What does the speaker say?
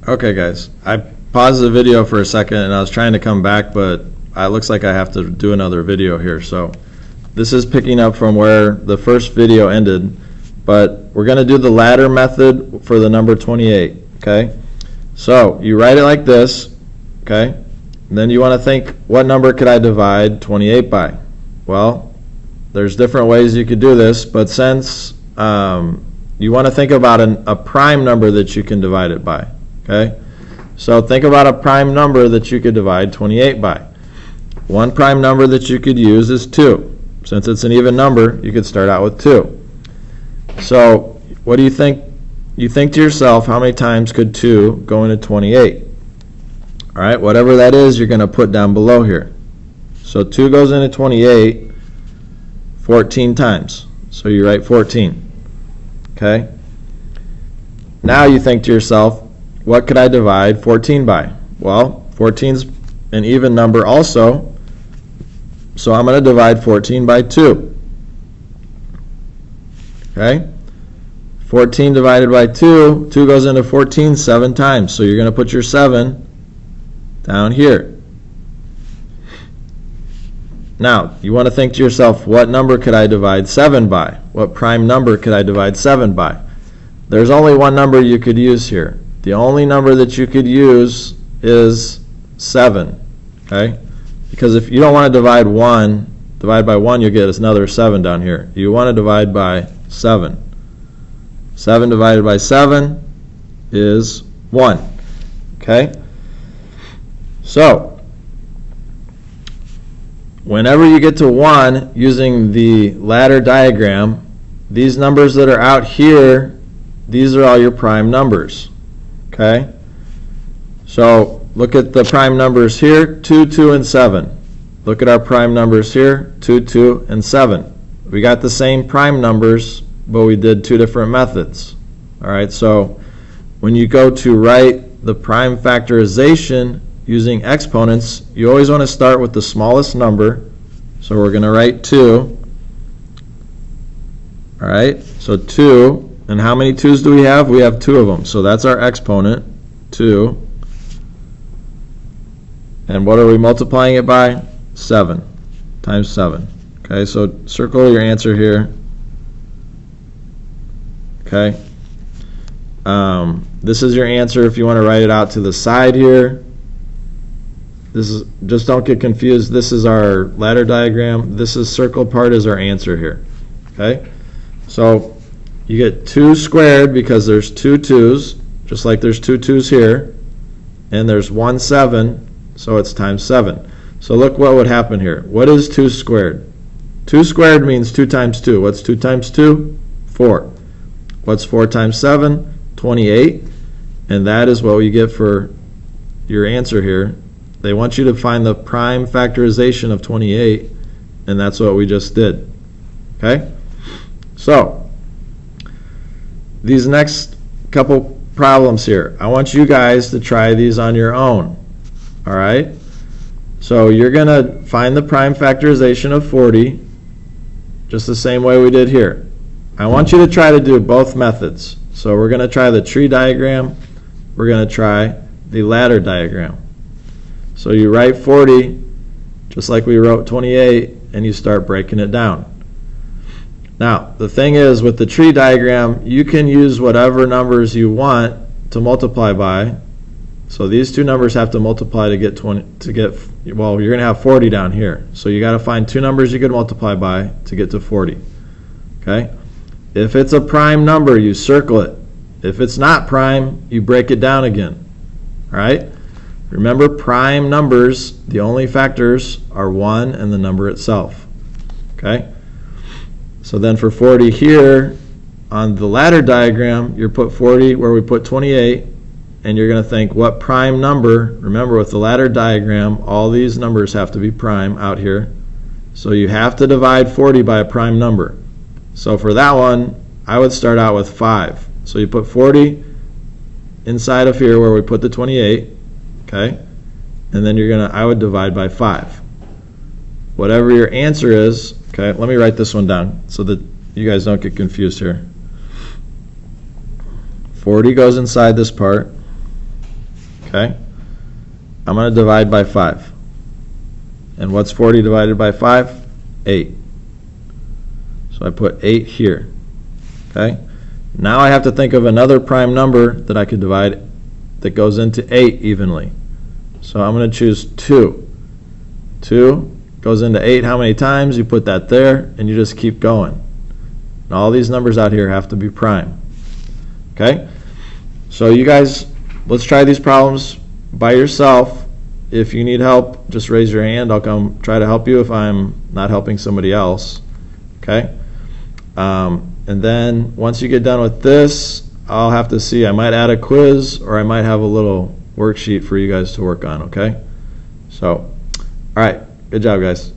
Okay guys, I paused the video for a second and I was trying to come back, but it looks like I have to do another video here. So this is picking up from where the first video ended, but we're going to do the ladder method for the number 28. Okay, so you write it like this. Okay, and then you want to think, what number could I divide 28 by? Well, there's different ways you could do this, but since you want to think about a prime number that you can divide it by. Okay, so think about a prime number that you could divide 28 by. One prime number that you could use is 2. Since it's an even number, you could start out with 2. So what do you think? You think to yourself, how many times could 2 go into 28? All right, whatever that is, you're going to put down below here. So 2 goes into 28 14 times. So you write 14. Okay. Now you think to yourself, what could I divide 14 by? Well, 14's an even number also, so I'm going to divide 14 by 2. Okay? 14 divided by 2, 2 goes into 14 7 times, so you're going to put your 7 down here. Now, you want to think to yourself, what number could I divide 7 by? What prime number could I divide 7 by? There's only one number you could use here. The only number that you could use is 7, okay? Because if you don't want to divide by 1, you'll get another 7 down here. You want to divide by 7. 7 divided by 7 is 1, okay? So, whenever you get to 1 using the ladder diagram, these numbers that are out here, these are all your prime numbers. Okay, so look at the prime numbers here, 2, 2, and 7. Look at our prime numbers here, 2, 2, and 7. We got the same prime numbers, but we did 2 different methods. All right, so when you go to write the prime factorization using exponents, you always want to start with the smallest number. So we're going to write 2. All right, so 2. And how many 2's do we have? We have 2 of them. So that's our exponent, 2. And what are we multiplying it by? 7 times 7. Okay, so circle your answer here. Okay. This is your answer if you want to write it out to the side here. This is, just don't get confused. This is our ladder diagram. This is circled part is our answer here. Okay. So you get 2 squared because there's 2 2's, just like there's 2 2's here, and there's 1 7, so it's times 7. So look what would happen here. What is 2 squared? 2 squared means 2 times 2. What's 2 times 2? 4. What's 4 times 7? 28. And that is what we get for your answer here. They want you to find the prime factorization of 28, and that's what we just did. Okay? So these next couple problems here, I want you guys to try these on your own. All right? So you're going to find the prime factorization of 40 just the same way we did here. I want you to try to do both methods. So we're going to try the tree diagram. We're going to try the ladder diagram. So you write 40 just like we wrote 28, and you start breaking it down. Now, the thing is, with the tree diagram, you can use whatever numbers you want to multiply by. So these 2 numbers have to multiply to get 20, well, you're going to have 40 down here. So you got to find 2 numbers you could multiply by to get to 40. Okay? If it's a prime number, you circle it. If it's not prime, you break it down again. All right? Remember, prime numbers, the only factors are 1 and the number itself. Okay? So then for 40 here, on the ladder diagram, you put 40 where we put 28, and you're going to think, what prime number? Remember, with the ladder diagram, all these numbers have to be prime out here. So you have to divide 40 by a prime number. So for that one, I would start out with 5. So you put 40 inside of here where we put the 28, okay? And then I would divide by 5. Whatever your answer is, okay, let me write this one down so that you guys don't get confused here. 40 goes inside this part. Okay? I'm going to divide by 5. And what's 40 divided by 5? 8. So I put 8 here. Okay? Now I have to think of another prime number that I could divide that goes into 8 evenly. So I'm going to choose 2. 2 goes into 8 how many times? You put that there, and you just keep going. And all these numbers out here have to be prime. Okay? So you guys, let's try these problems by yourself. If you need help, just raise your hand. I'll come try to help you if I'm not helping somebody else. Okay? And then once you get done with this, I'll have to see. I might add a quiz, or I might have a little worksheet for you guys to work on. Okay? So, all right. Good job, guys.